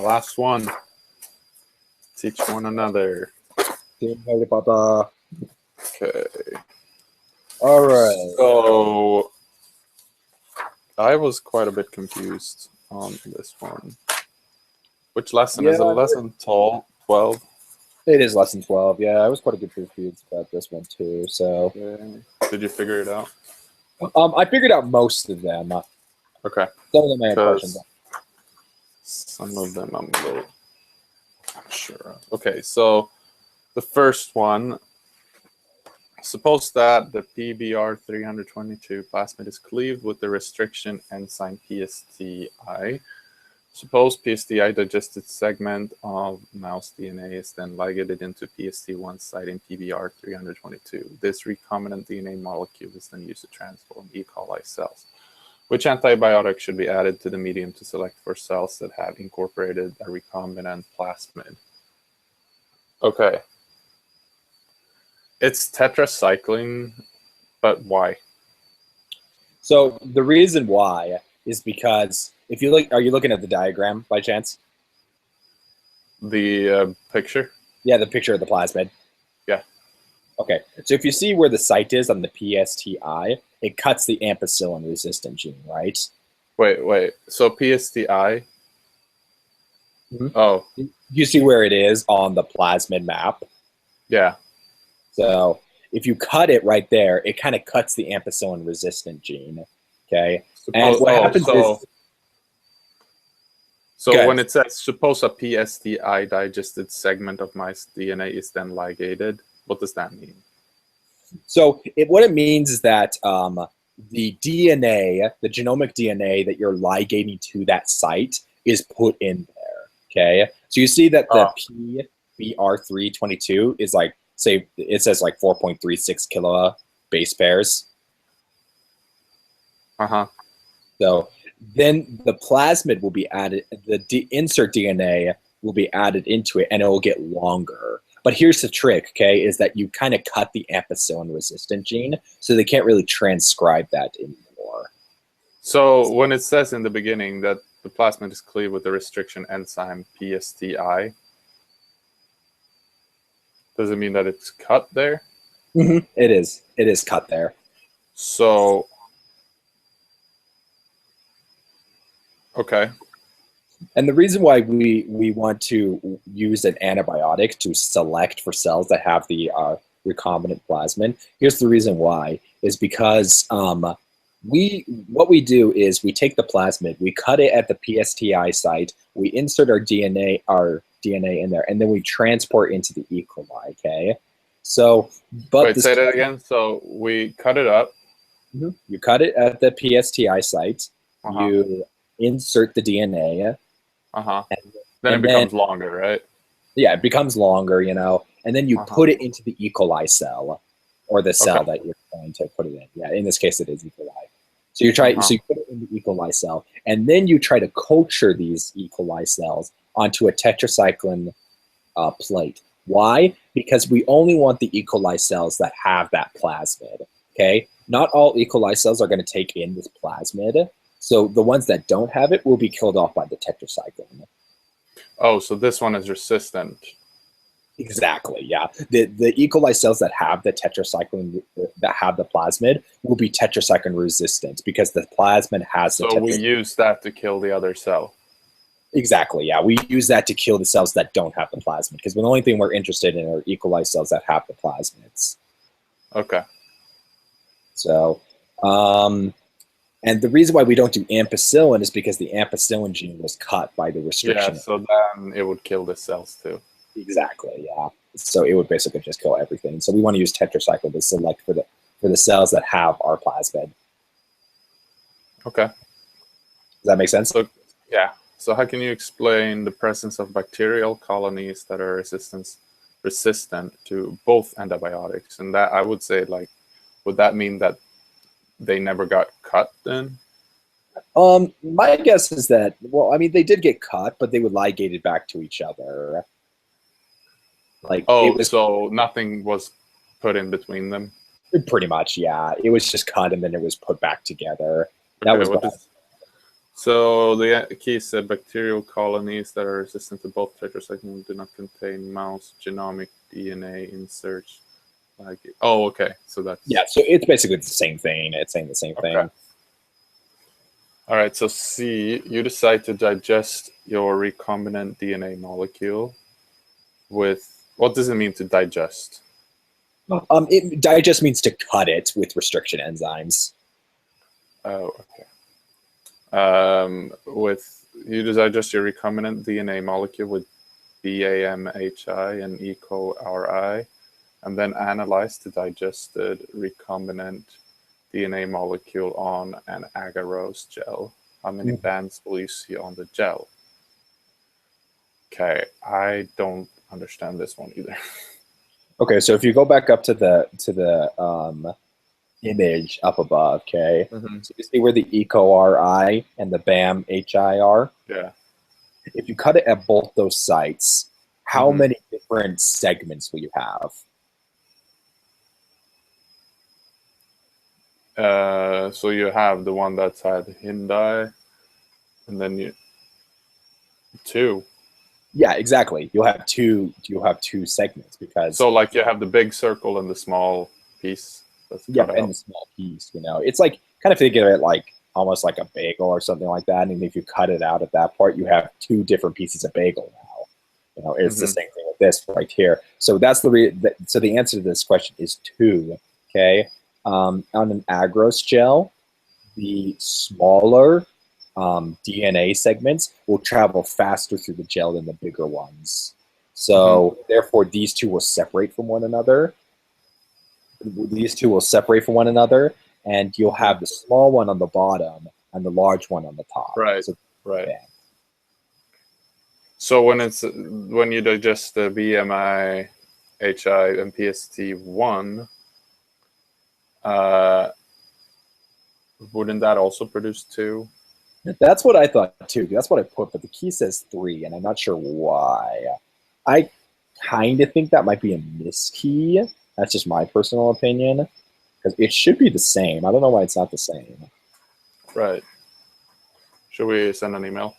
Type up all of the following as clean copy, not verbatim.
last one. Teach one another. Team Harry Potter. Okay. All right. So I was quite a bit confused on this one. Which lesson? Is it lesson 12? It is lesson 12. Yeah, I was quite a good confused about this one too. So, did you figure it out? I figured out most of them. Okay. Some of them I had questions on. Some of them I'm a little unsure. Okay, so the first one. Suppose that the PBR 322 plasmid is cleaved with the restriction enzyme PSTI. Suppose PSTI digested segment of mouse DNA is then ligated into PST1 site in PBR 322. This recombinant DNA molecule is then used to transform E. coli cells. Which antibiotic should be added to the medium to select for cells that have incorporated a recombinant plasmid? Okay. It's tetracycline, but why? So the reason why is because if you look, are you looking at the diagram by chance? The picture? Yeah, the picture of the plasmid. Yeah. Okay, so if you see where the site is on the PSTI, it cuts the ampicillin resistant gene, right? Wait. So PSTI? Mm-hmm. Oh. You see where it is on the plasmid map? Yeah. So if you cut it right there, it kind of cuts the ampicillin resistant gene. Okay. And what happens is. So when it says suppose a PSTI digested segment of mice DNA is then ligated, what does that mean? So what it means is that the DNA, the genomic DNA that you're ligating to that site is put in there. Okay. So you see that the PBR322 is like, say it says like 4.36 kilo base pairs. So then the plasmid will be added, the insert DNA will be added into it and it will get longer. But here's the trick, okay, is that you kind of cut the ampicillin resistant gene, so they can't really transcribe that anymore. So when it says in the beginning that the plasmid is cleaved with the restriction enzyme PSTI, does it mean that it's cut there? Mm-hmm. It is. It is cut there. So, okay. And the reason why we want to use an antibiotic to select for cells that have the recombinant plasmid, here's the reason why, is because what we do is we take the plasmid, we cut it at the PSTI site, we insert our DNA in there, and then we transport into the E. coli, okay? So, but wait, say that again. So we cut it up. Mm-hmm. You cut it at the PSTI site. You insert the DNA. Then it becomes longer, right? Yeah, it becomes longer, and then you put it into the E. coli cell, or the cell that you're trying to put it in. Yeah, in this case, it is E. coli. So you so you put it in the E. coli cell, and then you try to culture these E. coli cells onto a tetracycline plate. Why? Because we only want the E. coli cells that have that plasmid. Okay, not all E. coli cells are going to take in this plasmid. So the ones that don't have it will be killed off by the tetracycline. Oh, so this one is resistant. Exactly, yeah. The E. coli cells that have the tetracycline, that have the plasmid, will be tetracycline resistant because the plasmid has the So we use that to kill the other cell. Exactly, yeah. We use that to kill the cells that don't have the plasmid because the only thing we're interested in are E. coli cells that have the plasmids. Okay. So, and the reason why we don't do ampicillin is because the ampicillin gene was cut by the restriction. Yeah, so then it would kill the cells too. Exactly, yeah. So it would basically just kill everything. So we want to use tetracycline to select for the cells that have our plasmid. Okay. Does that make sense? So, yeah. So how can you explain the presence of bacterial colonies that are resistant to both antibiotics? And that, I would say, like, would that mean that they never got cut then? My guess is that, well, I mean, they did get cut, but they would ligate it back to each other. Like, so nothing was put in between them? Pretty much, yeah. It was just cut and then it was put back together. That was So the key said bacterial colonies that are resistant to both tetracycline do not contain mouse genomic DNA inserts. Like, oh, okay. So that's Yeah, so it's basically the same thing. It's saying the same thing. okay. All right. So C, you decide to digest your recombinant DNA molecule with what does it mean to digest? It digest means to cut it with restriction enzymes. Oh, okay. With you digest your recombinant DNA molecule with BAMHI and EcoRI, and then analyze the digested recombinant DNA molecule on an agarose gel. How many bands will you see on the gel? Okay, I don't understand this one either. Okay, so if you go back up to the image up above, okay, so you see where the EcoRI and the BAMHI are? Yeah. If you cut it at both those sites, how many different segments will you have? So you have the one that's had Hyundai, and then you two. Yeah, exactly. You'll have two segments because So like you have the big circle and the small piece. That's and the small piece. It's like kind of think of it like almost like a bagel or something like that. And if you cut it out at that part, you have two different pieces of bagel now. It's the same thing with this right here. So that's so the answer to this question is 2. Okay, on an agarose gel, the smaller DNA segments will travel faster through the gel than the bigger ones. So therefore, these two will separate from one another. And you'll have the small one on the bottom and the large one on the top. Right. So, right. Yeah. So when you digest the BMI, HI, and PST1, wouldn't that also produce 2? That's what I thought too. That's what I put, but the key says 3, and I'm not sure why. I kind of think that might be a miskey. That's just my personal opinion, because it should be the same. I don't know why it's not the same. Right. Should we send an email?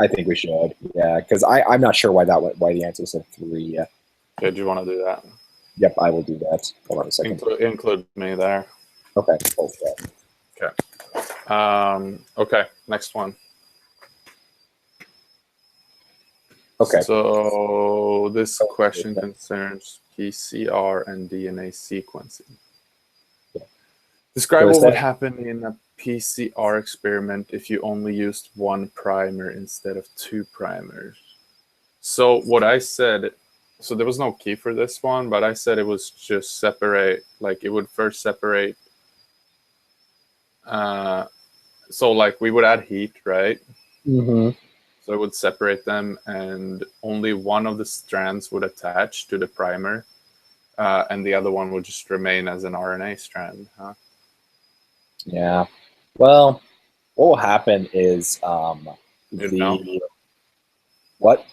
I think we should. Yeah, because I'm not sure why the answer said 3. Okay, do you want to do that? Yep, I will do that. Hold on a second. Include me there. Okay. Okay. Okay. Next one. Okay. So this question concerns PCR and DNA sequencing. Yeah. Describe what would happen in a PCR experiment if you only used 1 primer instead of 2 primers. So what I said, so there was no key for this one, but I said it was just separate, like it would first separate. So like we would add heat, right? So it would separate them, and only one of the strands would attach to the primer, and the other one would just remain as an RNA strand. Huh? Yeah. Well, what will happen is What?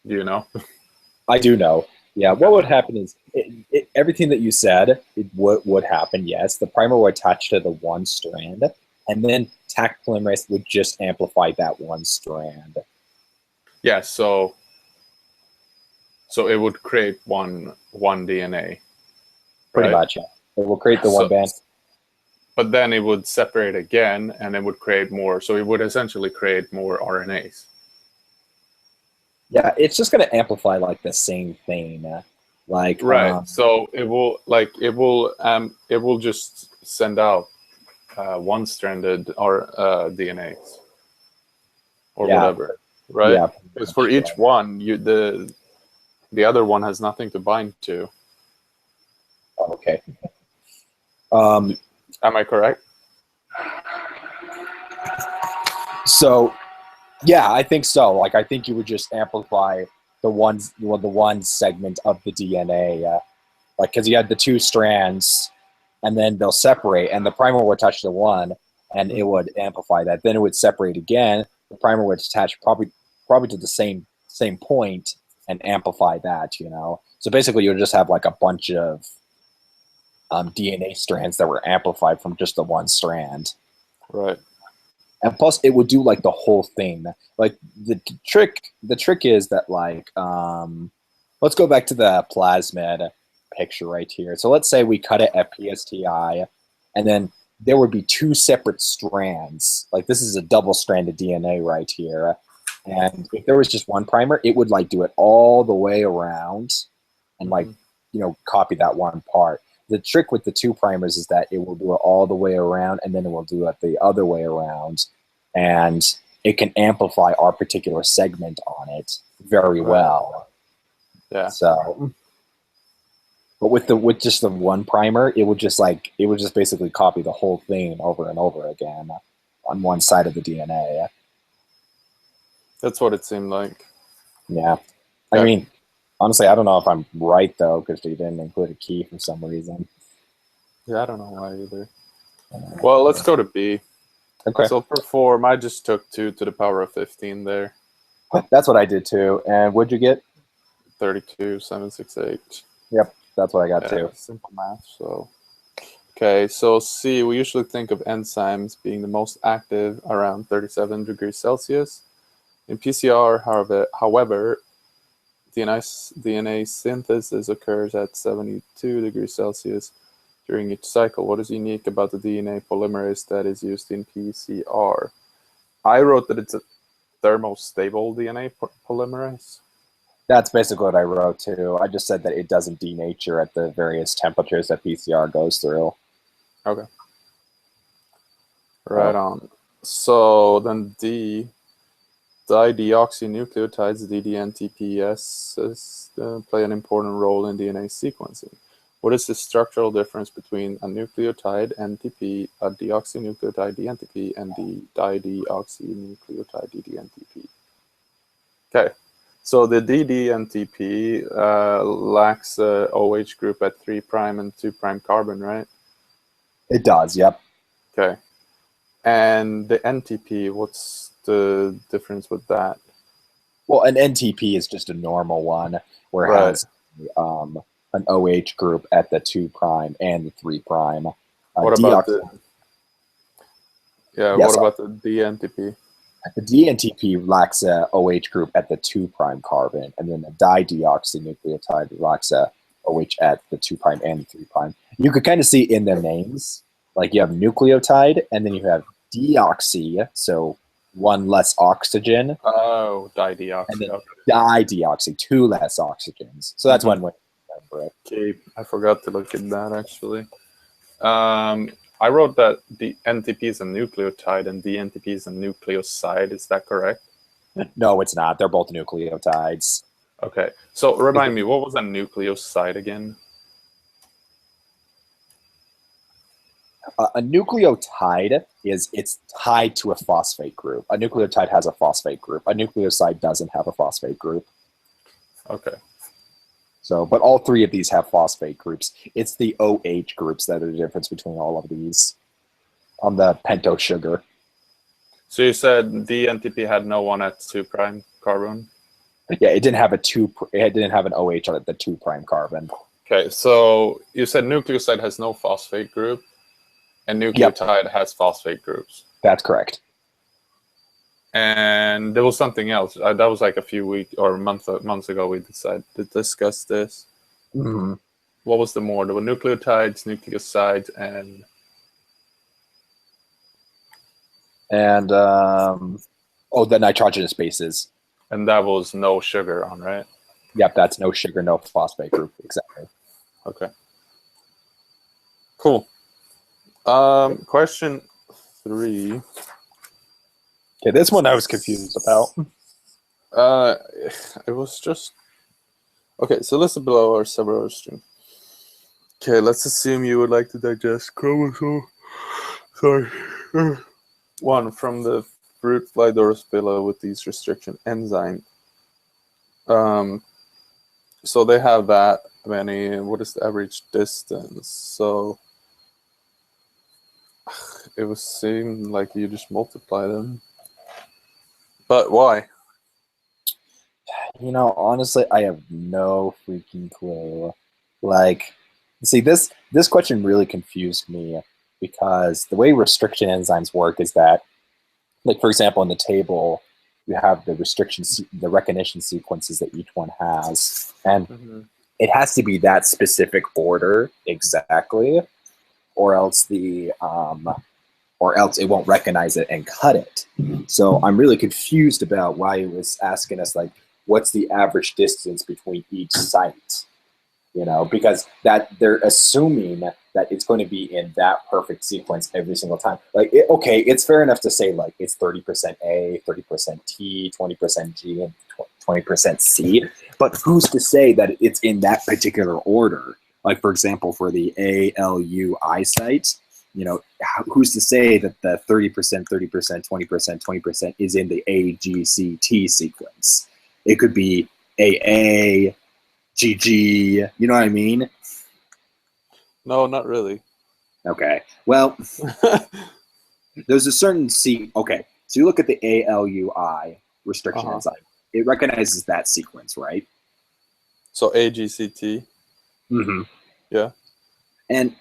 Do you know? I do know. Yeah. What would happen is everything that you said would happen. Yes, the primer would attach to the one strand, and then Taq polymerase would just amplify that one strand. Yeah. So it would create one DNA. Pretty much. Yeah. It will create the one band. But then it would separate again, and it would create more. So it would essentially create more RNAs. Yeah, it's just going to amplify like the same thing, like right. So it will just send out one-stranded DNAs or whatever, right? Yeah, because for each one, the other one has nothing to bind to. Okay. Am I correct? So, yeah, I think so. Like, I think you would just amplify the one segment of the DNA, like because you had the 2 strands, and then they'll separate, and the primer would touch the one, and it would amplify that. Then it would separate again. The primer would attach probably to the same point and amplify that. So basically, you'll just have like a bunch of DNA strands that were amplified from just the one strand. Right. And plus, it would do like the whole thing. Like the trick is that like let's go back to the plasmid picture right here. So let's say we cut it at PSTI, and then there would be two separate strands. Like this is a double-stranded DNA right here. And if there was just one primer, it would like do it all the way around and like, copy that one part. The trick with the two primers is that it will do it all the way around and then it will do it the other way around. And it can amplify our particular segment on it very well. Yeah. So, but with just the one primer, it would just basically copy the whole thing over and over again on one side of the DNA. That's what it seemed like. Yeah. I mean, honestly, I don't know if I'm right, though, because they didn't include a key for some reason. Yeah, I don't know why either. Well, let's go to B. Okay. So perform, I just took 2 to the power of 15 there. That's what I did, too. And what'd you get? 32,768. Yep, that's what I got, too. Simple math, so... Okay, so C, we usually think of enzymes being the most active around 37 degrees Celsius. In PCR, however, DNA synthesis occurs at 72 degrees Celsius during each cycle. What is unique about the DNA polymerase that is used in PCR? I wrote that it's a thermostable DNA polymerase. That's basically what I wrote, too. I just said that it doesn't denature at the various temperatures that PCR goes through. Okay. Right on. So then D, dideoxynucleotides, DDNTPs, play an important role in DNA sequencing. What is the structural difference between a nucleotide NTP, a deoxynucleotide DNTP, and the dideoxynucleotide DDNTP? Okay, so the DDNTP lacks a OH group at 3' and 2' carbon, right? It does, yep. Okay. And the NTP, what's the difference with that? Well, an NTP is just a normal one where it has an OH group at the 2' and the 3'. What about the DNTP? The DNTP lacks a OH group at the 2' carbon, and then the dideoxynucleotide lacks a OH at the 2' and the 3'. You could kind of see in their names, like you have nucleotide, and then you have deoxy, so one less oxygen. Oh, dideoxy. And then dideoxy, 2 less oxygens. So that's one way to remember it. Okay, I forgot to look at that actually. I wrote that the NTP is a nucleotide and DNTP is a nucleoside. Is that correct? No, it's not. They're both nucleotides. Okay, so remind me, what was a nucleoside again? A nucleotide it's tied to a phosphate group. A nucleotide has a phosphate group. A nucleoside doesn't have a phosphate group. Okay. So, but all three of these have phosphate groups. It's the OH groups that are the difference between all of these on the pentose sugar. So you said DNTP had no one at 2' carbon? Yeah, it didn't have it didn't have an OH on it, the 2' carbon. Okay, so you said nucleoside has no phosphate group, and nucleotide has phosphate groups. That's correct. And there was something else. That was like a few weeks or months ago we decided to discuss this. Mm-hmm. What was the more? There were nucleotides, nucleosides, and the nitrogenous bases. And that was no sugar on, right? Yep, that's no sugar, no phosphate group. Exactly. Okay. Cool. Question 3. Okay, this one I was confused about. It was just... Okay, so let's below our several stream. Okay, let's assume you would like to digest chromosome. Sorry. 1 from the fruit fly Drosophila with these restriction enzyme. So they have that many. What is the average distance? So it would seem like you just multiply them. But why? You know, honestly, I have no freaking clue. Like, see, this question really confused me because the way restriction enzymes work is that like for example, in the table, you have the the recognition sequences that each one has, and it has to be that specific order exactly, or else it won't recognize it and cut it. So I'm really confused about why it was asking us like, what's the average distance between each site? You know, because that they're assuming that it's going to be in that perfect sequence every single time. Like, okay, it's fair enough to say like it's 30% A, 30% T, 20% G, and 20% C. But who's to say that it's in that particular order? Like, for example, for the ALUI site, you know, who's to say that the 30%, 30%, 20%, 20% is in the AGCT sequence? It could be AA, GG, you know what I mean? No, not really. Okay. Well, there's a certain okay. So you look at the ALUI restriction enzyme. It recognizes that sequence, right? So AGCT. Mm-hmm. Yeah. And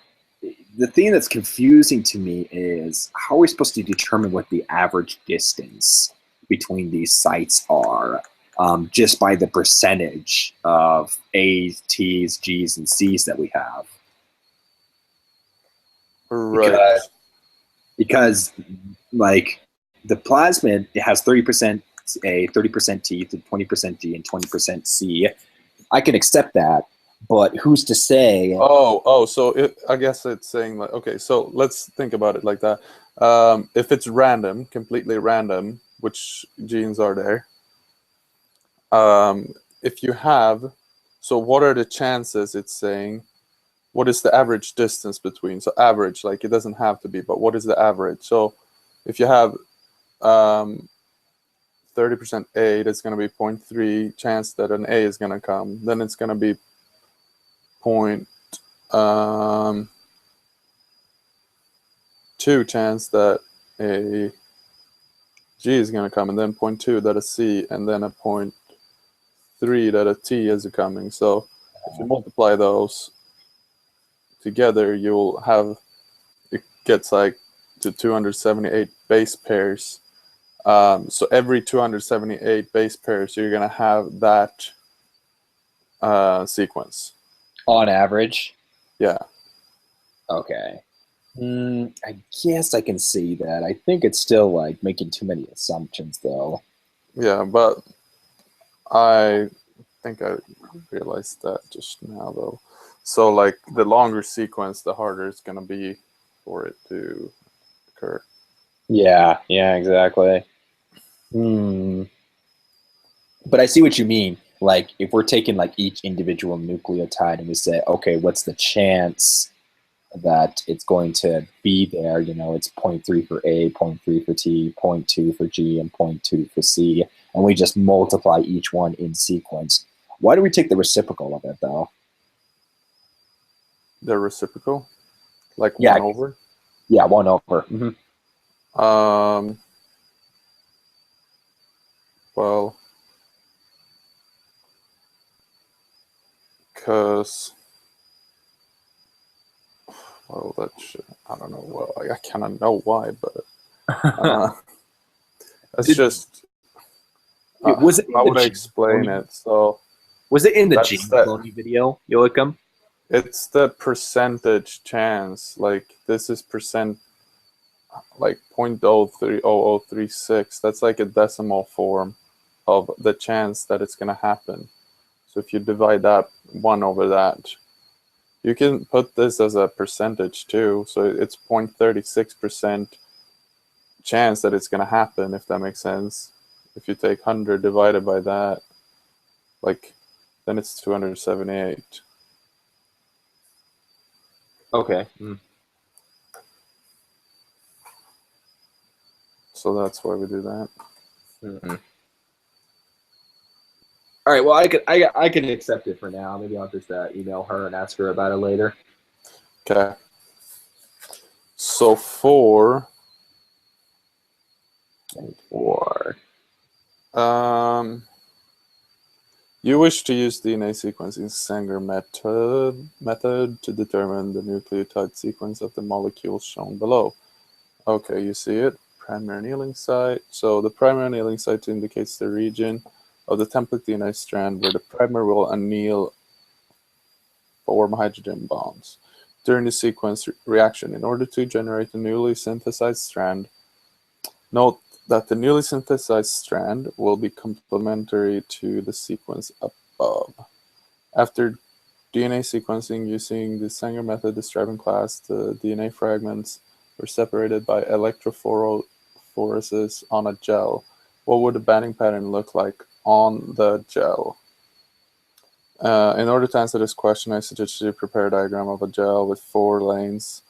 the thing that's confusing to me is how are we supposed to determine what the average distance between these sites are? Just by the percentage of A's, T's, G's, and C's that we have. Right. Because like the plasmid, it has 30% A, 30% T, 20% G, and 20% C. I can accept that, but who's to say? So I guess it's saying like, okay, so let's think about it like that. If it's random, completely random, which genes are there? If you have, so what are the chances? It's saying, what is the average distance between? So average, like it doesn't have to be, but what is the average? So if you have 30% A, that's going to be 0.3 chance that an A is going to come. Then it's going to be 0.2 chance that a G is going to come, and then 0.2 that a C, and then a 0.3 that a T is coming. So if you multiply those together, you'll have, it gets like to 278 base pairs. So every 278 base pairs, you're going to have that sequence. On average? Yeah. Okay. I guess I can see that. I think it's still like making too many assumptions though. Yeah, but I think I realized that just now though. So like the longer sequence, the harder it's going to be for it to occur. Yeah, exactly. But I see what you mean. Like if we're taking like each individual nucleotide and we say, okay, what's the chance that it's going to be there? You know, it's 0.3 for A, 0.3 for T, 0.2 for G, and 0.2 for C. And we just multiply each one in sequence. Why do we take the reciprocal of it though? The reciprocal? Like Yeah, 1 over? Yeah, 1 over. Mm-hmm. Well, because, well, I don't know. Well, I kind of know why, but that's just. Was it how would I explain it? So was it in the that's gene cloning video, Joachim? It's the percentage chance. Like this is percent, like 0.030036. That's like a decimal form of the chance that it's gonna happen. So if you divide that 1 over that, you can put this as a percentage too. So it's 0.36% chance that it's gonna happen, if that makes sense. If you take 100 divided by that, like, then it's 278. Okay. So that's why we do that. Mm-hmm. All right. Well, I can accept it for now. Maybe I'll just email her and ask her about it later. Okay. So for you wish to use DNA sequencing Sanger method to determine the nucleotide sequence of the molecules shown below. Okay, you see it. primary annealing site. So the primary annealing site indicates the region of the template DNA strand where the primer will anneal, form hydrogen bonds during the sequence reaction. In order to generate a newly synthesized strand, note that the newly synthesized strand will be complementary to the sequence above. After DNA sequencing using the Sanger method, the Straben class, the DNA fragments were separated by electrophoresis on a gel. What would the banding pattern look like on the gel? In order to answer this question, I suggest you prepare a diagram of a gel with 4 lanes,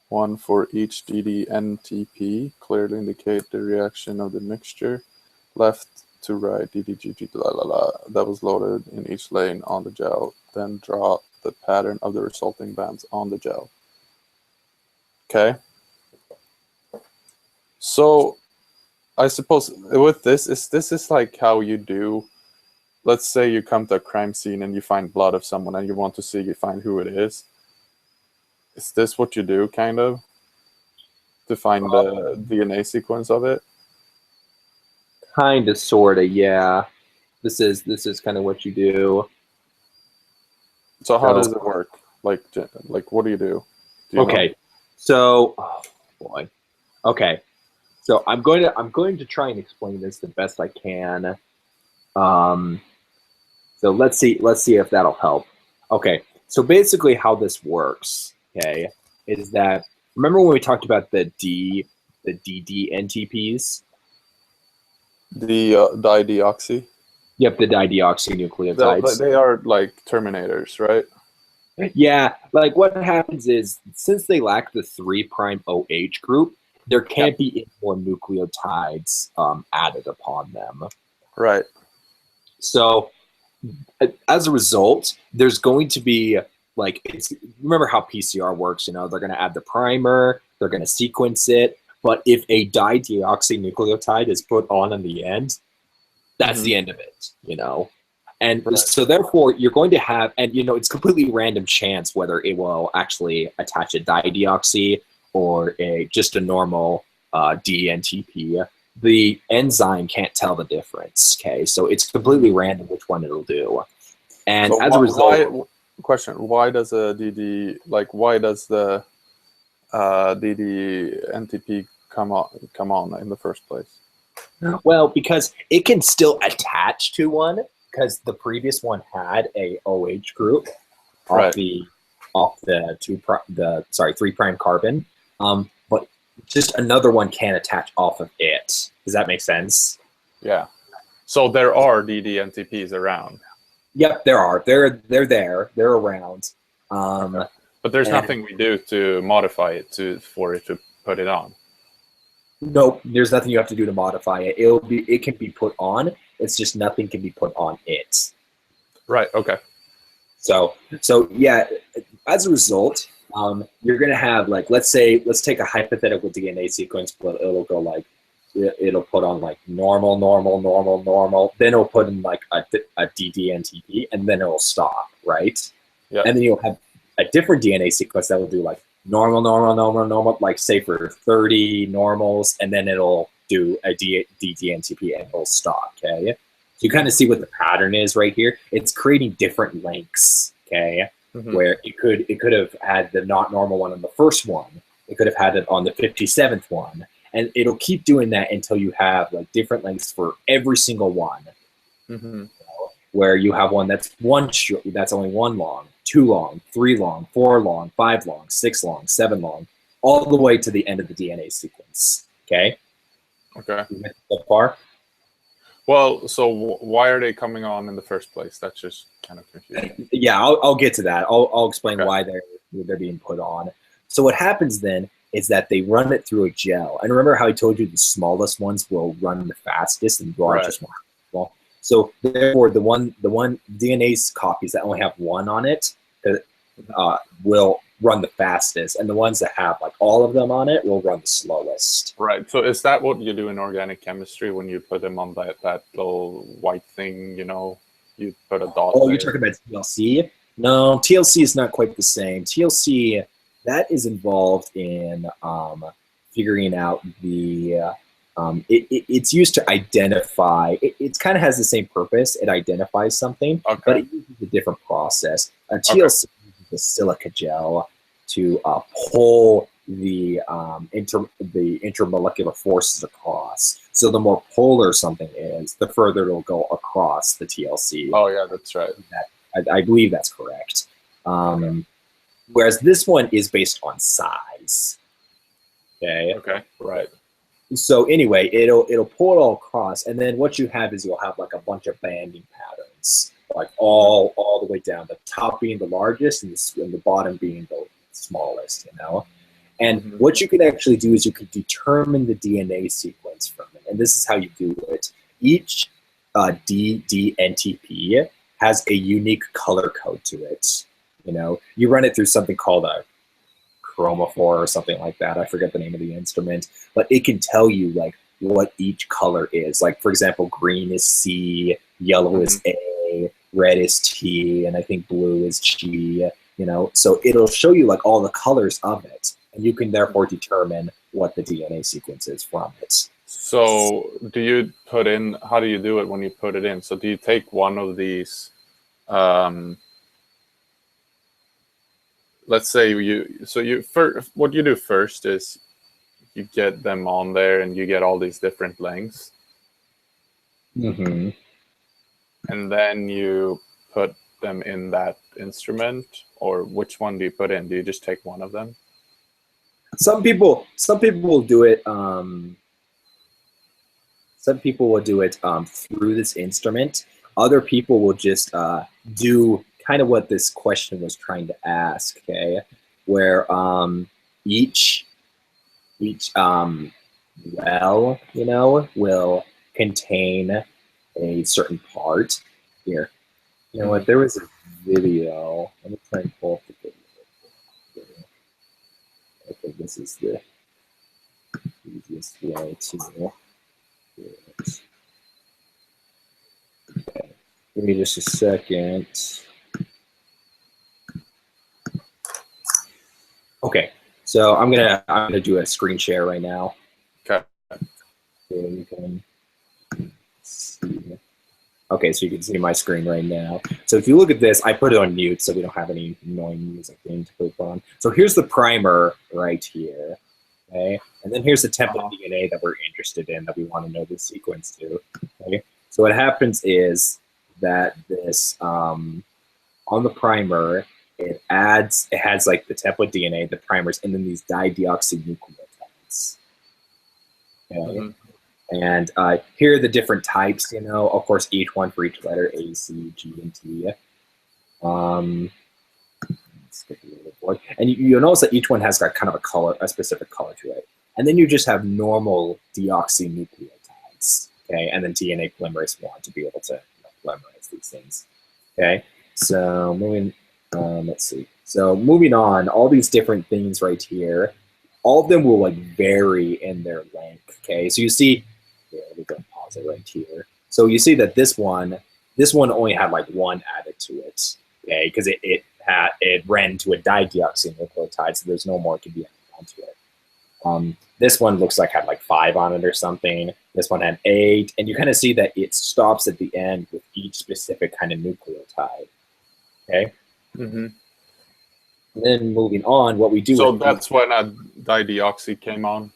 one for each DD-NTP, clearly indicate the reaction of the mixture, left to right, DDGG, that was loaded in each lane on the gel, then draw the pattern of the resulting bands on the gel. Okay. So I suppose with this is like how you do, let's say you come to a crime scene and you find blood of someone and you want to find who it is. Is this what you do, kind of? To find the DNA sequence of it? Kind of, sort of, yeah. This is kind of what you do. So how does it work? Like what do you do? Okay, so, oh boy. Okay, so I'm going to try and explain this the best I can. So let's see if that'll help. Okay, so basically how this works, okay, is that, remember when we talked about the DD-NTPs? The dideoxy? Yep, the dideoxynucleotides. They are like terminators, right? Yeah, like what happens is, since they lack the 3' OH group, there can't be any more nucleotides added upon them. Right. So as a result, there's going to be, like, remember how PCR works, you know, they're going to add the primer, they're going to sequence it, but if a dideoxynucleotide is put on in the end, that's the end of it, you know? And so therefore you're going to have, and you know, it's completely random chance whether it will actually attach a dideoxy or just a normal DNTP. The enzyme can't tell the difference, okay? So it's completely random which one it'll do. And so as a result... why does a why does the DD-NTP come on in the first place? Well, because it can still attach to one, because the previous one had a OH group off the 3' carbon, but just another one can't attach off of it. Does that make sense? Yeah. So there are DD-NTPs around. Yep, there are. They're there. They're around. Okay. But there's nothing we do to modify it for it to put it on. Nope, there's nothing you have to do to modify it. It can be put on. It's just nothing can be put on it. Right. Okay. So yeah, as a result, you're gonna have, like, let's take a hypothetical DNA sequence, but it'll go like, it'll put on like normal, then it'll put in like a DD-NTP, and then it'll stop, right? Yeah. And then you'll have a different DNA sequence that will do like normal, like say for 30 normals, and then it'll do a DD-NTP and it'll stop, okay? So you kind of see what the pattern is right here. It's creating different lengths, okay? Where it could have had the not normal one on the first one. It could have had it on the 57th one. And it'll keep doing that until you have like different lengths for every single one. You know, where you have one that's only 1 long, 2 long, 3 long, 4 long, 5 long, 6 long, 7 long, all the way to the end of the DNA sequence. Okay. Okay. So far. Well, so why are they coming on in the first place? That's just kind of confusing. Yeah, I'll get to that. I'll explain why they're being put on. So what happens then is that they run it through a gel. And remember how I told you the smallest ones will run the fastest and the largest one. Well, so therefore the one DNA's copies that only have 1 on it will run the fastest, and the ones that have like all of them on it will run the slowest. Right. So is that what you do in organic chemistry when you put them on that little white thing, you know, you put a dot Oh, there. You're talking about TLC? No, TLC is not quite the same. TLC, that is involved in figuring out the It's used to identify. It kind of has the same purpose. It identifies something, but Okay. it uses a different process. A TLC uses a silica gel to pull the intermolecular forces across. So the more polar something is, the further it'll go across the TLC. Oh yeah, that's right. I believe that's correct. Whereas this one is based on size. Okay. Okay. Right. So anyway, it'll pull it all across, and then what you have is you'll have like a bunch of banding patterns, like all the way down. The top being the largest, and the bottom being the smallest. And what you can actually do is you can determine the DNA sequence from it, and this is how you do it. Each DNTP has a unique color code to it. You run it through something called a chromophore or something like that. I forget the name of the instrument, but it can tell you like what each color is. Like for example, green is C, yellow is A, red is T, and I think blue is G. So it'll show you like all the colors of it, and you can therefore determine what the DNA sequence is from it. So how do you do it when you put it in? So do you take one of these, let's say what you do first is you get them on there and you get all these different lengths. Mm-hmm. And then you put them in that instrument, or which one do you put in? Do you just take one of them? Some people will do it. Some people will do it through this instrument. Other people will just do kind of what this question was trying to ask. Okay, where each well, will contain a certain part. Here, you know what? There was a video. Let me try and pull up the video. I think this is the easiest way to do it. Okay. Give me just a second. Okay, so I'm gonna do a screen share right now. Okay. So you can see. Okay, so you can see my screen right now. So if you look at this, I put it on mute so we don't have any annoying music being put on. So here's the primer right here. Okay, and then here's the template DNA that we're interested in, that we want to know the sequence to. Okay, so what happens is that this on the primer, it has like the template DNA, the primers, and then these dideoxynucleotides. Okay. And here are the different types, of course, each one for each letter, A, C, G, and T. Skip a little bit forward. And you'll notice that each one has got kind of a specific color to it. And then you just have normal deoxynucleotides, okay? And then DNA polymerase 1 to be able to polymerize these things, okay? So let's see. So moving on, all these different things right here, all of them will like vary in their length, okay? So you see, let me go pause it right here. So you see that this one only had like one added to it, okay? Because it ran to a dideoxynucleotide, so there's no more to be added onto it. This one looks like had like 5 on it or something. This one had 8, and you kind of see that it stops at the end with each specific kind of nucleotide, okay? And then moving on, what we do. So that's when a dideoxy came on.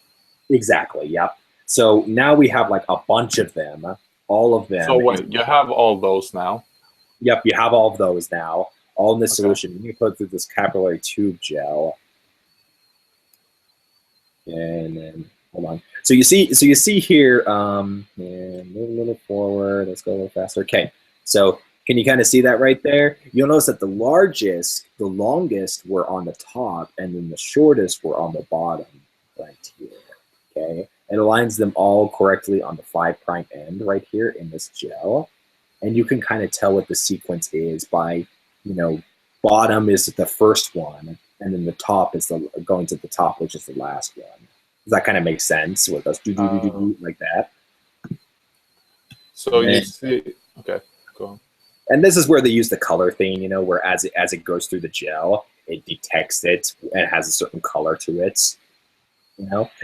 Exactly. Yep. So now we have like a bunch of them, all of them. So wait, you have all those now? Yep, you have all of those now, all in this solution. You put through this capillary tube gel, and then hold on. So you see here. And move a little forward. Let's go a little faster. Okay. So can you kind of see that right there? You'll notice that the longest were on the top, and then the shortest were on the bottom, right here. Okay. It aligns them all correctly on the 5' end right here in this gel. And you can kind of tell what the sequence is by, bottom is the first one, and then the top is going to the top, which is the last one. Does that kind of make sense? With us like that. So you see, okay, go on. And this is where they use the color thing, where as it goes through the gel, it detects it and it has a certain color to it.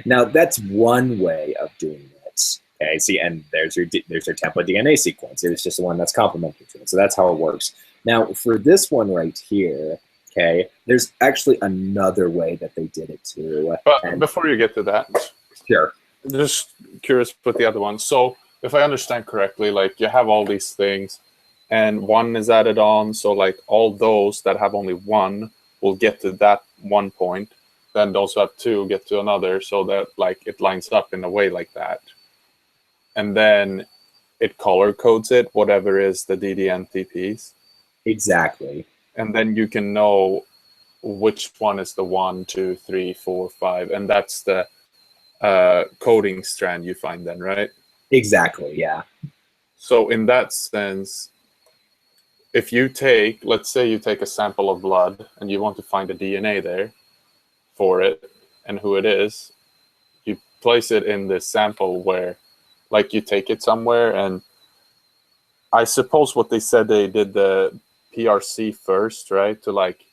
Now that's one way of doing it. sequence. Okay, see, and there's your template DNA sequence. It's just the one that's complementary to it. So that's how it works. Now, for this one right here, okay, there's actually another way that they did it too. But before you get to that, sure. just curious with the other one. So if I understand correctly, like you have all these things and one is added on. So like all those that have only one will get to that one point. Then those who have two get to another, so that like it lines up in a way like that. And then it color codes it, whatever is the DDNTPs. Exactly. And then you can know which one is the 1, 2, 3, 4, 5. And that's the coding strand you find then, right? Exactly, yeah. So in that sense, if you take, let's say you take a sample of blood and you want to find the DNA there for it and who it is, you place it in the sample where, like you take it somewhere, and I suppose what they said, they did the PRC first, right? To like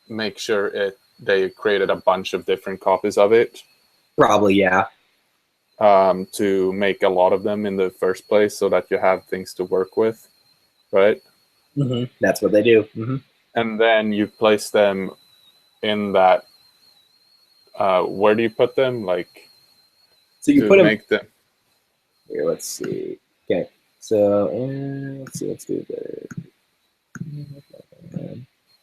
make sure they created a bunch of different copies of it. Probably, yeah. To make a lot of them in the first place so that you have things to work with, right? Mm-hmm. That's what they do. Mm-hmm. And then you place them in that, where do you put them? Like, so you put them here, let's see. Okay, so let's do this.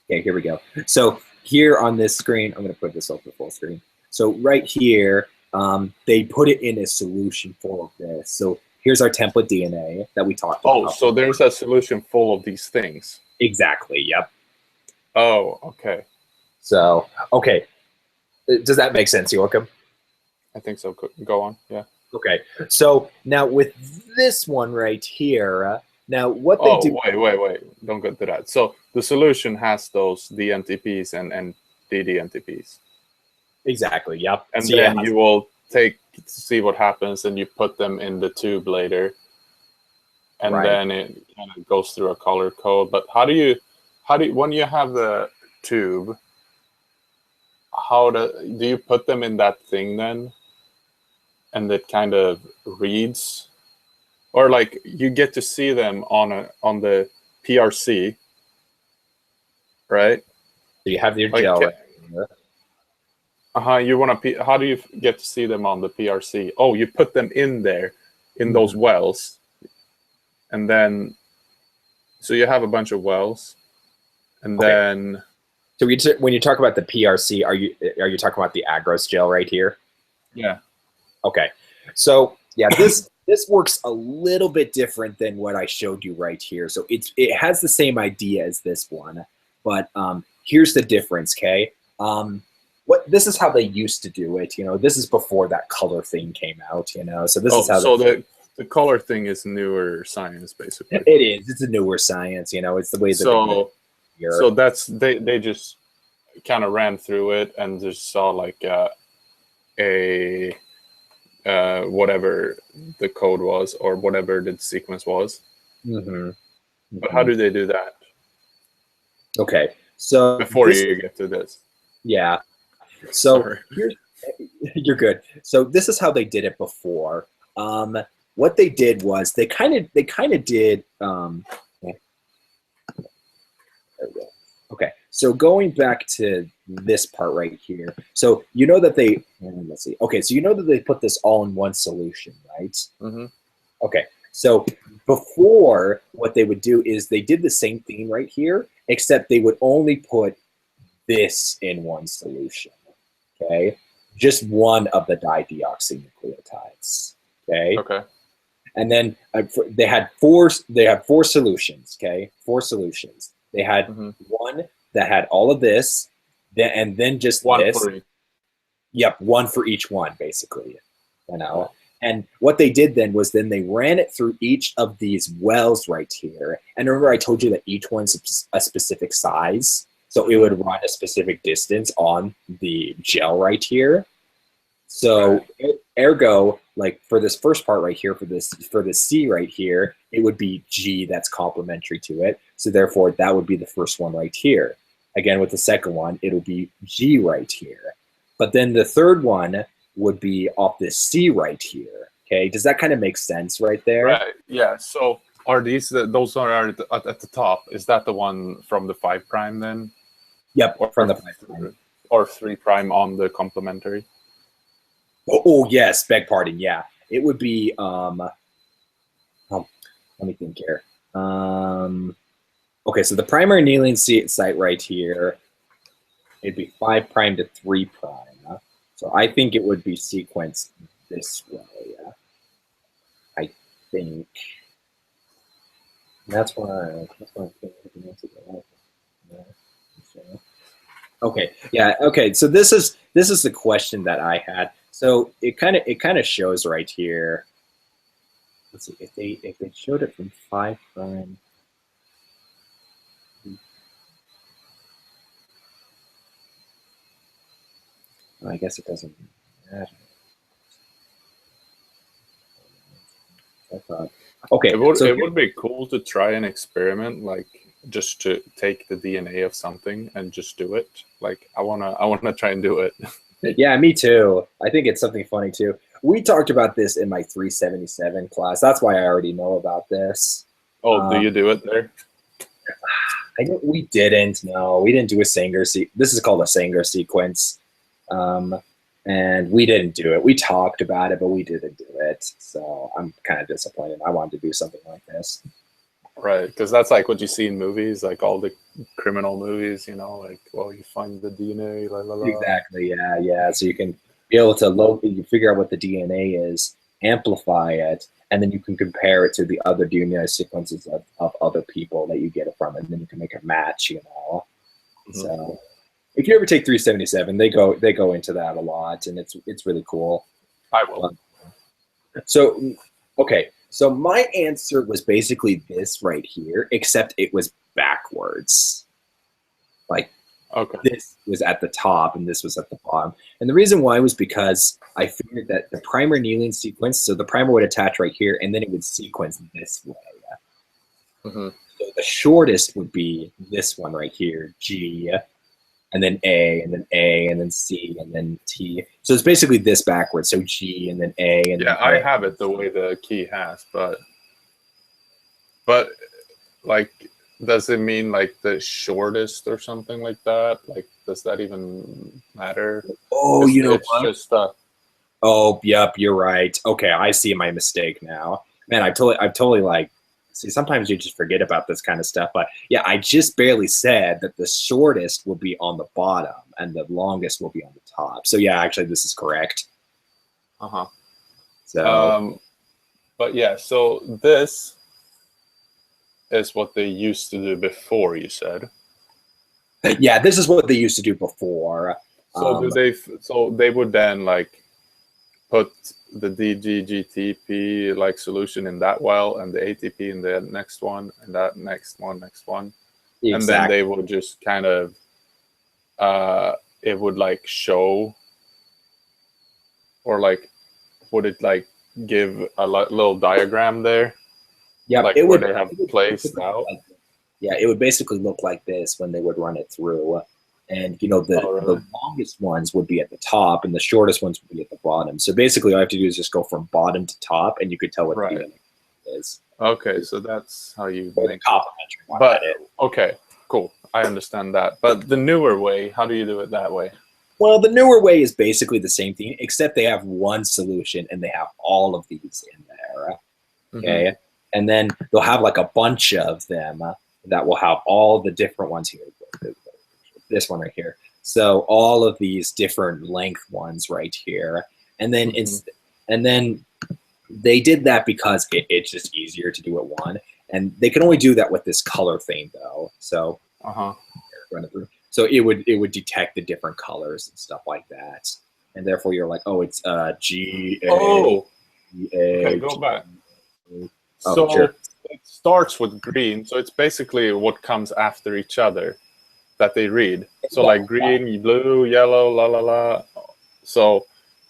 Okay, here we go. So here on this screen, I'm going to put this up to full screen. So right here, they put it in a solution full of this. So here's our template DNA that we talked about. Oh, so there's a solution full of these things. Exactly, yep. Oh, okay. So, okay. Does that make sense, Joachim? I think so. Go on, yeah. Okay, so now with this one right here, now what they do... wait. Don't go to that. So the solution has those DNTPs and DDNTPs. Exactly, yep. And so then you will see what happens, and you put them in the tube later. And then it kind of goes through a color code. But how do you, when you have the tube, do you put them in that thing then? And it kind of reads, or like you get to see them on the PRC, right? So you have your gel right here. You want to? How do you get to see them on the PRC? Oh, you put them in there, in those wells, and then, so you have a bunch of wells, and then. So when you talk about the PRC, are you talking about the Agros gel right here? Yeah. Okay, so yeah, this works a little bit different than what I showed you right here. So it has the same idea as this one, but here's the difference. Okay, this is how they used to do it. You know, this is before that color thing came out. You know, so this is how. So the color thing is newer science, basically. It is. It's a newer science. You know, it's the way that. So that's they just kind of ran through it and just saw like whatever the code was or whatever the sequence was. But how do they do that? Okay, so before you get to this. Yeah. So you're good. So this is how they did it before. What they did was they kind of did. There we go. Okay, so going back to this part right here. So you know that they, let's see. Okay, so you know that they put this all in one solution, right? Mm-hmm. Okay, so before what they would do is they did the same thing right here, except they would only put this in one solution. Okay, just one of the dideoxynucleotides. Okay. Okay. And then they had four solutions. Okay, 4 solutions. They had one that had all of this, and then just one this. For each. Yep, one for each one, basically. You know. And what they did then was they ran it through each of these wells right here. And remember, I told you that each one's a specific size, so it would run a specific distance on the gel right here. So ergo, like for this first part right here, for this C right here, it would be G that's complementary to it. So therefore, that would be the first one right here. Again, with the second one, it'll be G right here. But then the third one, would be off this C right here. Okay, does that kind of make sense right there? Right. Yeah. So are those are at the top? Is that the one from the 5' then? Yep, Or from the 5'. or 3' on the complementary? Oh yes, beg pardon. Yeah, it would be. Let me think here. Okay, so the primary annealing site right here, it'd be 5' to 3'. So I think it would be sequenced this way. I think. That's why I think. Okay. Yeah. Okay. So this is the question that I had. So it kind of shows right here. Let's see if they showed it from 5'. I guess it doesn't matter. I thought. Okay. It would be cool to try an experiment, like just to take the DNA of something and just do it. Like I wanna try and do it. Yeah, me too. I think it's something funny too. We talked about this in my 377 class. That's why I already know about this. Oh, do you do it there? We didn't. No, we didn't do a Sanger This is called a Sanger sequence, and we didn't do it. We talked about it, but we didn't do it. So I'm kind of disappointed. I wanted to do something like this. Right, because that's like what you see in movies, like all the criminal movies. Like, well, you find the DNA, la la la. Exactly. Yeah, yeah. So you can be able to you figure out what the DNA is, amplify it, and then you can compare it to the other DNA sequences of other people that you get it from, and then you can make a match. Mm-hmm. So if you ever take 377, they go into that a lot, and it's really cool. I will. So okay. So my answer was basically this right here, except it was backwards. Like, okay, this was at the top and this was at the bottom. And the reason why was because I figured that the primer annealing sequence, so the primer would attach right here and then it would sequence this way. Mm-hmm. So the shortest would be this one right here, G, and then A, and then A, and then C, and then T. So it's basically this backwards. So G, and then A, and yeah, then I A. have it the way the key has, but like, does it mean like the shortest or something like that? Like, does that even matter? Oh, it's, you know it's what? just Oh, yep, you're right. Okay, I see my mistake now. Man, I've totally like. See, sometimes you just forget about this kind of stuff. But yeah, I just barely said that the shortest will be on the bottom and the longest will be on the top. So yeah, actually, this is correct. Uh-huh. So, but yeah, so this is what they used to do before, you said. Yeah, this is what they used to do before. So they would then like put the DGGTP like solution in that well and the ATP in the next one and that next one. Exactly. And then they would just kind of it would like show, or like would it like give a little diagram there? Yeah, like it where would, they have placed out. Yeah, it would basically look like this when they would run it through. And the longest ones would be at the top, and the shortest ones would be at the bottom. So basically, all I have to do is just go from bottom to top, and you could tell what the is. Okay, so that's how you make complementary one. But okay, cool, I understand that. But the newer way, how do you do it that way? Well, the newer way is basically the same thing, except they have one solution and they have all of these in there. Okay, mm-hmm. And then they'll have like a bunch of them that will have all the different ones here. This one right here. So all of these different length ones right here, and then and then they did that because it's just easier to do it one, and they can only do that with this color thing though. So run it through. So it would detect the different colors and stuff like that, and therefore you're like, oh, it's G A. Oh, G A. Okay, go back. Oh, so sure. It starts with green, so it's basically what comes after each other that they read. So like green, blue, yellow, la la la. So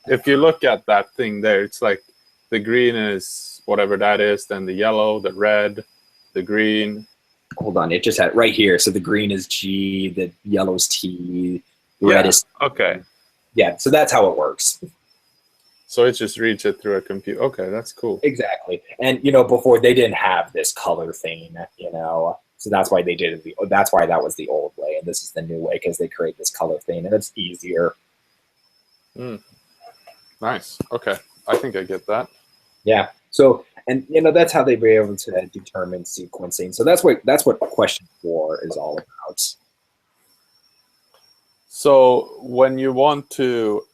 if you look at that thing there, it's like the green is whatever that is, then the yellow, the red, the green. Hold on, it just had right here. So the green is G, the yellow is T, the red is okay. Yeah, so that's how it works. So it just reads it through a computer. Okay, that's cool. Exactly. And before they didn't have this color thing, so that's why they did it. That's why that was the old way, and this is the new way because they create this color thing, and it's easier. Nice. Okay, I think I get that. Yeah. So, and that's how they were able to determine sequencing. So that's what question 4 is all about. So when you want to,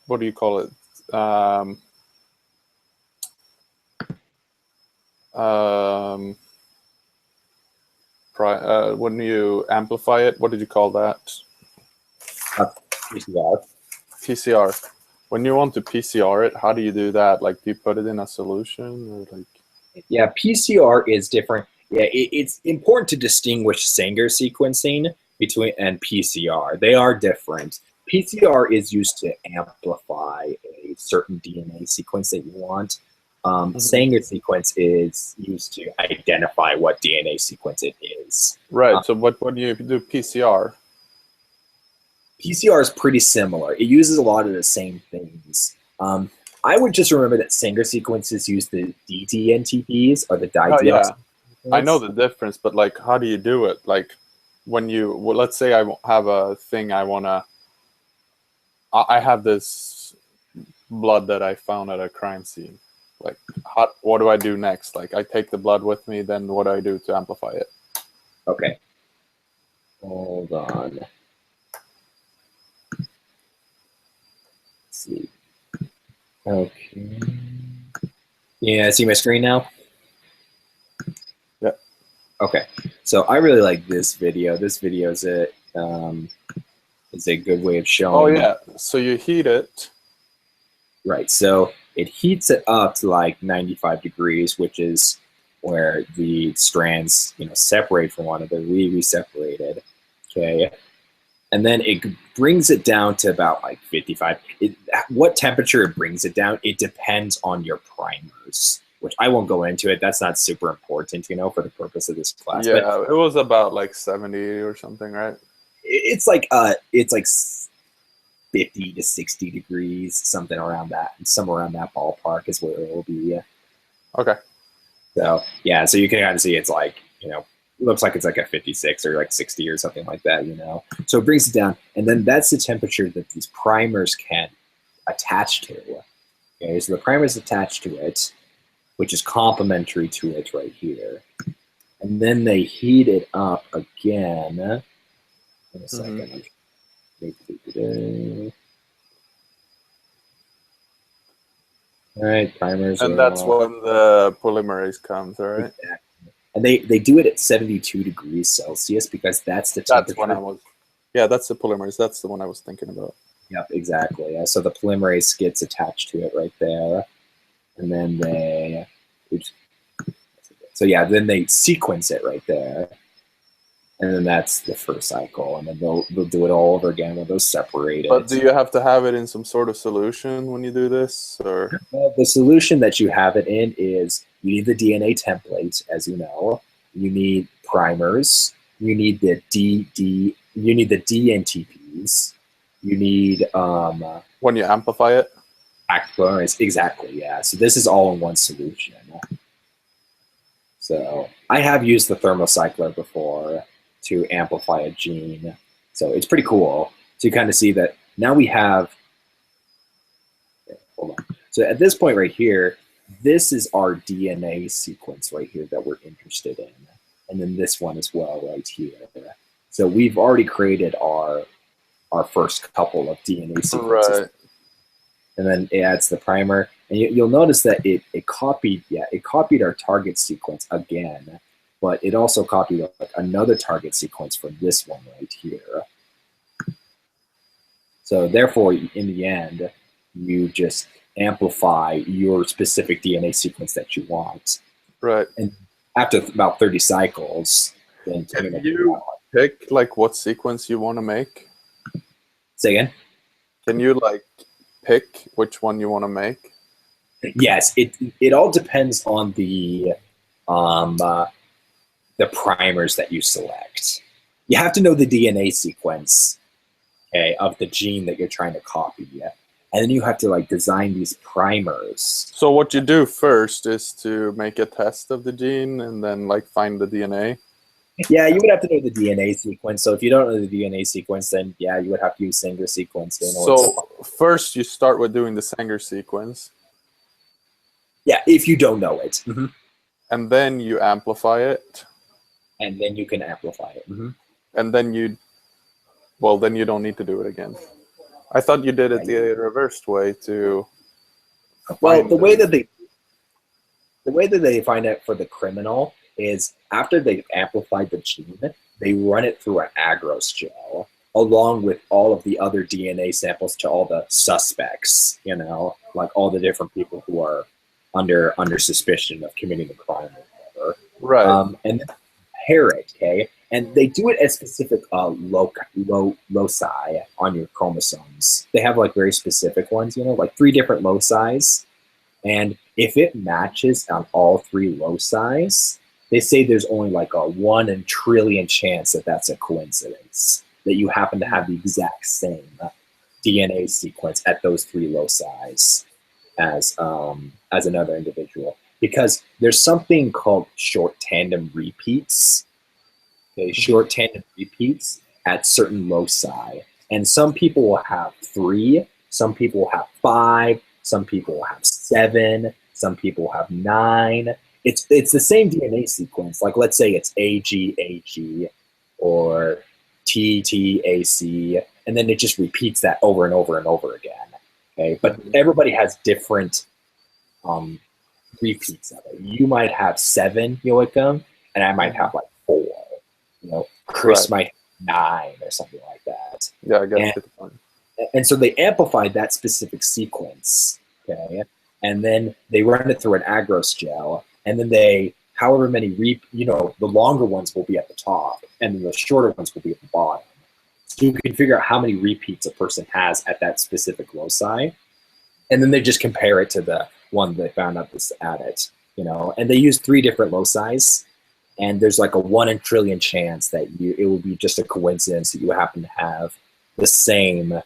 what do you call it? When you amplify it, what did you call that? PCR. PCR. When you want to PCR it, how do you do that? Like, do you put it in a solution, or like? Yeah, PCR is different. Yeah, it's important to distinguish Sanger sequencing and PCR. They are different. PCR is used to amplify a certain DNA sequence that you want. Sanger sequence is used to identify what DNA sequence it is. Right. So what do you do PCR? PCR is pretty similar. It uses a lot of the same things. I would just remember that Sanger sequences use the DDNTPs or the dideoxy. I know the difference, but like, how do you do it? Like, when you, let's say I have a thing I have this blood that I found at a crime scene. Like, what do I do next? Like, I take the blood with me, then what do I do to amplify it? Okay. Hold on. Let's see. Okay. Yeah, see my screen now? Yeah. Okay. So I really like this video. This video is a good way of showing. Oh yeah. So you heat it. Right. So it heats it up to like 95 degrees, which is where the strands, separate from one another, really separated. Okay. And then it brings it down to about like 55. What temperature it brings it down, it depends on your primers, which I won't go into it. That's not super important, for the purpose of this class. Yeah, but it was about like 70 or something, right? It's like 50 to 60 degrees, something around that. Somewhere around that ballpark is where it will be. Okay. So yeah, so you can kind of see it's like, looks like it's like a 56 or like 60 or something like that, So it brings it down, and then that's the temperature that these primers can attach to. Okay, so the primer's attached to it, which is complementary to it right here. And then they heat it up again. In a second. All right, primers. And that's when the polymerase comes, all right? Exactly. And they do it at 72 degrees Celsius because that's the temperature. That's the polymerase. That's the one I was thinking about. Yep, exactly. Yeah, so the polymerase gets attached to it right there. And then then they sequence it right there. And then that's the first cycle. And then they'll do it all over again when those separated. But do you have to have it in some sort of solution when you do this? Or well, the solution that you have it in is you need the DNA template, as you know. You need primers. You need the DNTPs. You need when you amplify it? Polymerase. Exactly, yeah. So this is all in one solution. So I have used the thermocycler before to amplify a gene. So it's pretty cool. So you kind of see that now we have, hold on. So at this point right here, this is our DNA sequence right here that we're interested in. And then this one as well right here. So we've already created our first couple of DNA sequences. Right. And then it adds the primer. And you'll notice that it copied our target sequence again, but it also copied like another target sequence from this one right here. So therefore, in the end, you just amplify your specific DNA sequence that you want. Right. And after about 30 cycles, then can you pick like what sequence you want to make? Say again? Can you like pick which one you want to make? Yes, it all depends on the primers that you select. You have to know the DNA sequence, okay, of the gene that you're trying to copy. and then you have to like design these primers. So what you do first is to make a test of the gene and then like find the DNA. Yeah, you would have to know the DNA sequence. So if you don't know the DNA sequence, then yeah, you would have to use Sanger sequence in order to. So first you start with doing the Sanger sequence, Yeah, if you don't know it. and then you amplify it, And then you can amplify it. and then you don't need to do it again. I thought you did it the reversed way to. Well, the way that they find out for the criminal is after they've amplified the gene, they run it through an agarose gel along with all of the other DNA samples to all the suspects, you know, like all the different people who are under suspicion of committing a crime or whatever. Right. And then compare it, okay? And they do it at specific loci on your chromosomes. They have like very specific ones, you know, like 3 different loci. And if it matches on all 3 loci, they say there's only like a 1 in trillion chance that that's a coincidence, that you happen to have the exact same DNA sequence at those 3 loci as another individual. Because there's something called short tandem repeats. Okay, short tandem repeats at certain loci. And some people will have 3, some people will have 5, some people will have 7, some people will have 9. It's the same DNA sequence. Like let's say it's AG or TTAC, and then it just repeats that over and over and over again. Okay, but everybody has different repeats of it. You might have 7, Joachim, and I might have like 4. You know, Chris might have 9 or something like that. Yeah, I get the point. And so they amplified that specific sequence, okay, and then they run it through an agarose gel, and then they, however many the longer ones will be at the top, and then the shorter ones will be at the bottom. So you can figure out how many repeats a person has at that specific loci, and then they just compare it to the one they found out that's at it, you know. And they use 3 different loci, and there's like a 1 in trillion chance that it will be just a coincidence that you happen to have the same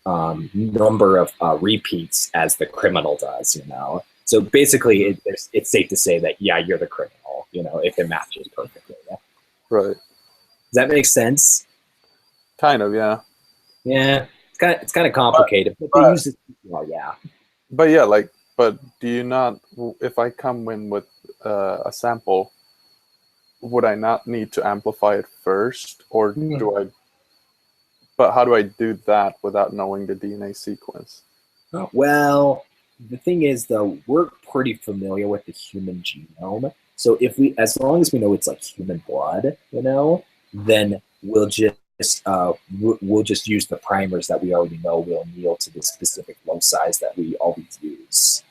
number of repeats as the criminal does, you know. So basically, it's safe to say that yeah, you're the criminal, you know, if it matches perfectly. Yeah? Right. Does that make sense? Kind of, yeah. Yeah, it's kind of complicated, but they use it. Well, yeah. But yeah, but do you not? If I come in with a sample, would I not need to amplify it first, or do I? But how do I do that without knowing the DNA sequence? Well, the thing is, though, we're pretty familiar with the human genome. So as long as we know it's like human blood, you know, then we'll just use the primers that we already know will anneal to the specific loci that we always use.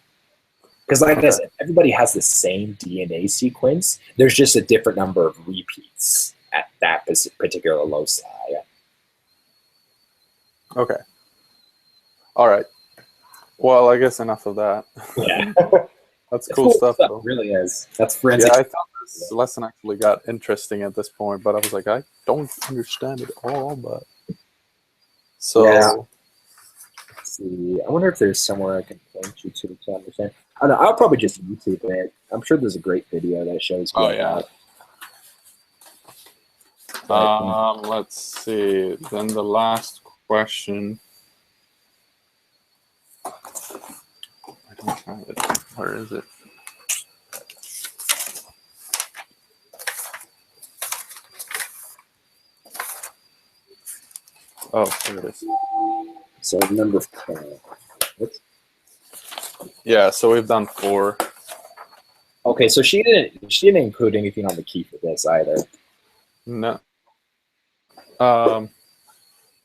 Because like I said, everybody has the same DNA sequence. There's just a different number of repeats at that particular loci. Okay. All right. Well, I guess enough of that. Yeah. That's cool stuff, though. It really is. That's forensic. Yeah, I thought this lesson actually got interesting at this point, but I was like, I don't understand it all, but so yeah. Let's see. I wonder if there's somewhere I can point you to understand. I don't know. I'll probably just YouTube it. I'm sure there's a great video that shows. Oh yeah. Let's see. Then the last question. I don't have it. Where is it? Oh, there it is. So number 4. Yeah, so we've done 4. Okay, so she didn't include anything on the key for this either. No.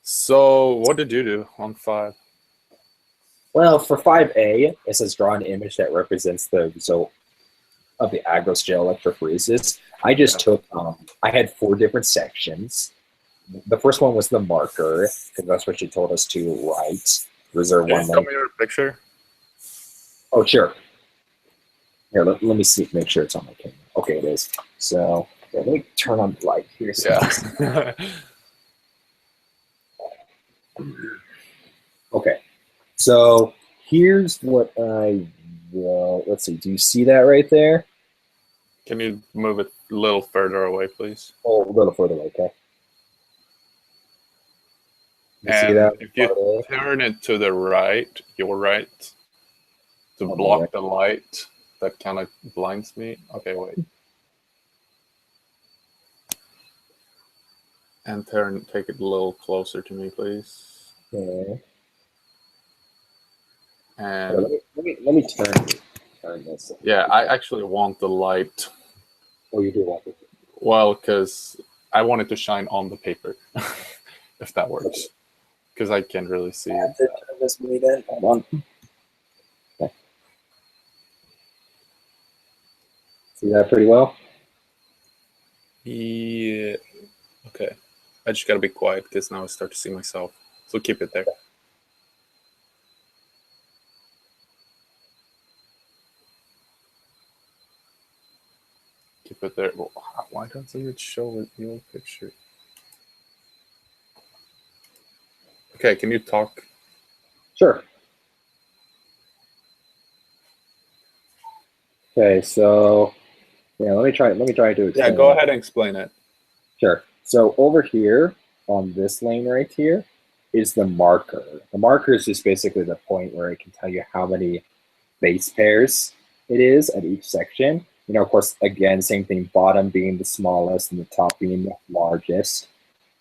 So what did you do on 5? Well, for 5A, it says draw an image that represents the result of the agarose gel electrophoresis. I just took, I had 4 different sections. The first one was the marker, because that's what she told us to write. Reserve Can one. you show me your picture? Oh, sure. Here, let me see, make sure it's on my camera. Okay, it is. So let me turn on the light here. Yeah. Okay. So here's what I will. Let's see. Do you see that right there? Can you move it a little further away, please? Oh, a little further away. Okay. You see And that? if you turn it to the right, your right, to On the block right. the light that kind of blinds me. Okay, wait. And take it a little closer to me, please. Okay. And Let me turn this. yeah, I actually want the light. Oh, you do want it. Well, because I want it to shine on the paper, if that works. Because I can't really see it. Turn this way then. Hold on. Okay. See that pretty well? Yeah. Okay. I just gotta be quiet because now I start to see myself. So keep it there. Keep it there. Well, why doesn't it show your picture? Okay, can you talk? Sure. Okay, so yeah, let me try to explain. Yeah, go ahead and explain it. Sure. So over here on this lane right here is the marker. The marker is just basically the point where it can tell you how many base pairs it is at each section. You know, of course, again, same thing, bottom being the smallest and the top being the largest.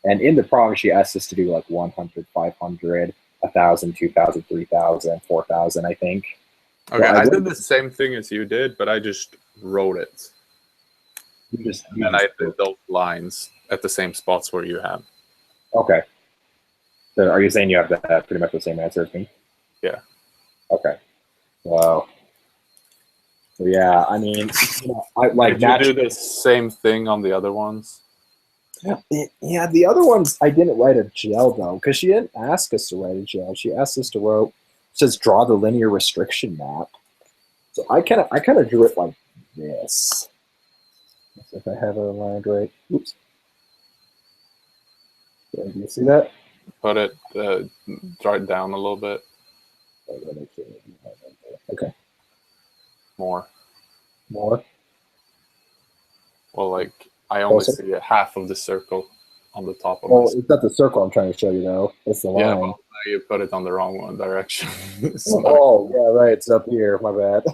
And in the problem, she asked us to do like 100, 500, 1,000, 2,000, 3,000, 4,000, I think. Okay, Well, I did the same thing as you did, but I just wrote it. And I did those lines at the same spots where you have. Okay. So are you saying you have pretty much the same answer as me? Yeah. Okay. Wow. So yeah, I mean, you know, I like Did you do the same thing on the other ones? Yeah, the other ones I didn't write a gel though, because she didn't ask us to write a gel. She asked us to write, says draw the linear restriction map. So I kind of drew it like this. If I have it aligned right. Oops. Do you see that? Put it, draw it down a little bit. Okay. More. Well, like I only see half of the circle on the top of it. Well, it's not the circle I'm trying to show you though. It's the line. Yeah, well, now you put it on the wrong one direction. Oh, yeah, right. It's up here. My bad.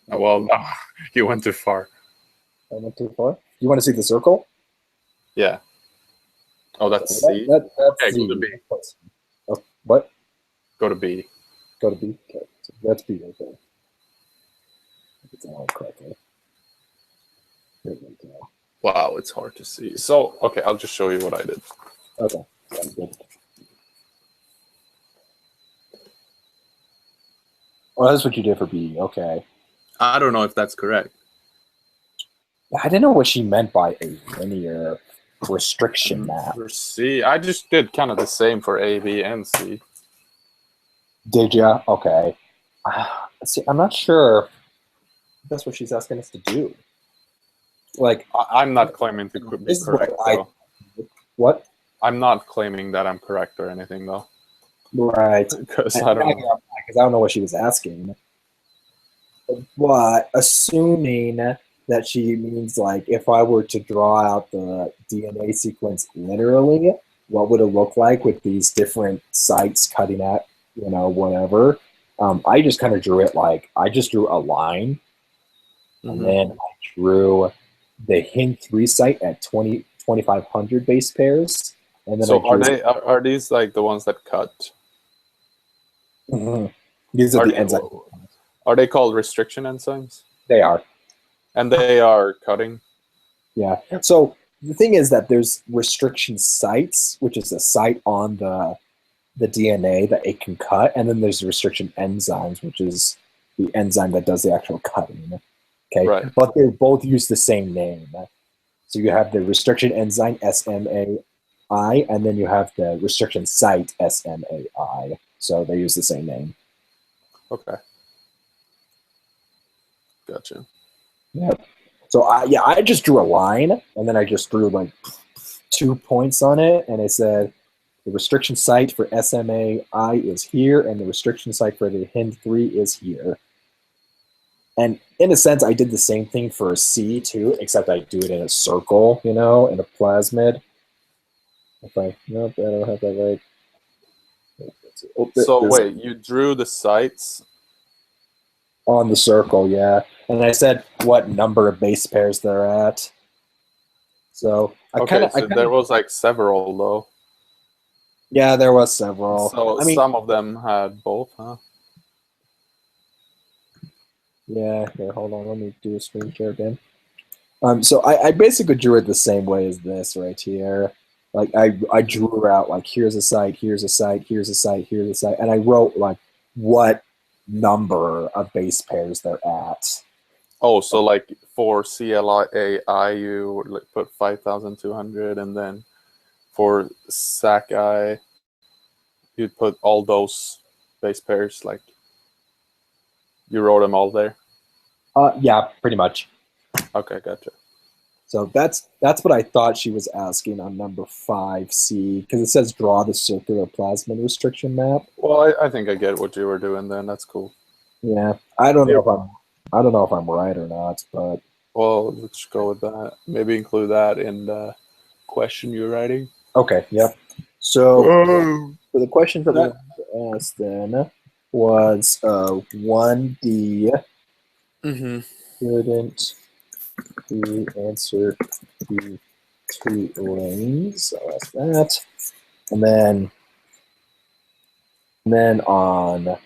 Well, no, you went too far. I went too far. You want to see the circle? Yeah. Oh, that's C. That's okay, Z. go to B. Oh, what? Go to B. Go to B. Okay, so that's B right there. It's all correctly. Wow, it's hard to see. So, okay, I'll just show you what I did. Okay. Sounds good. Oh, that's what you did for B. Okay. I don't know if that's correct. I didn't know what she meant by a linear restriction map. For C, I just did kind of the same for A, B, and C. Did ya? Okay. See, I'm not sure if that's what she's asking us to do. Like, I'm not claiming to be correct, though. What? I'm not claiming that I'm correct or anything, though. Right. Because I don't know. Because I don't know what she was asking. But assuming that she means, like, if I were to draw out the DNA sequence literally, what would it look like with these different sites cutting at, you know, whatever. I just kind of drew it like, I just drew a line, and then I drew the Hin3 site at 2,500 base pairs. And then so are these like the ones that cut? Mm-hmm. These are the enzymes. Are they called restriction enzymes? They are. And they are cutting? Yeah. So the thing is that there's restriction sites, which is a site on the DNA that it can cut, and then there's restriction enzymes, which is the enzyme that does the actual cutting. Okay. Right. But they both use the same name. So you have the restriction enzyme SMAI, and then you have the restriction site SMAI. So they use the same name. Okay. Gotcha. Yeah. So I just drew a line, and then I just drew like 2 points on it, and I said, The restriction site for SMA-I is here, and the restriction site for the HIND3 is here. And in a sense, I did the same thing for C too, except I do it in a circle, in a plasmid. Nope, I don't have that right. So wait, you drew the sites on the circle, yeah. And I said what number of base pairs they're at. So there was like several though. Yeah, there was several. So some of them had both, huh? Yeah, here, hold on, let me do a screen share again. So I basically drew it the same way as this right here. Like I drew out like here's a site, here's a site, here's a site, here's a site, and I wrote like what number of base pairs they're at. Oh, so like for CLI you like put 5,200, and then for SAC-I you'd put all those base pairs, like you wrote them all there. Yeah, pretty much. Okay, gotcha. So that's what I thought she was asking on number 5C, because it says draw the circular plasmid restriction map. Well, I think I get what you were doing then. That's cool. Yeah, I don't know if I'm right or not, but well, let's go with that. Maybe include that in the question you're writing. Okay. Yep. So the question that I asked then was 1D. Couldn't the answer be 2 lanes? I'll ask that. And then on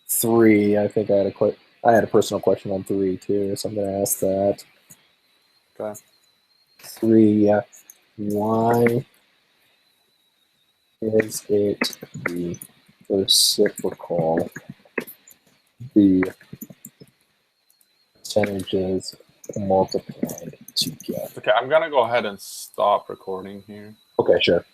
3, I think I had a personal question on 3 too, so I'm gonna ask that. Okay. 3, why is it the reciprocal? The percentages multiplied together. Okay, I'm gonna go ahead and stop recording here. Okay, sure.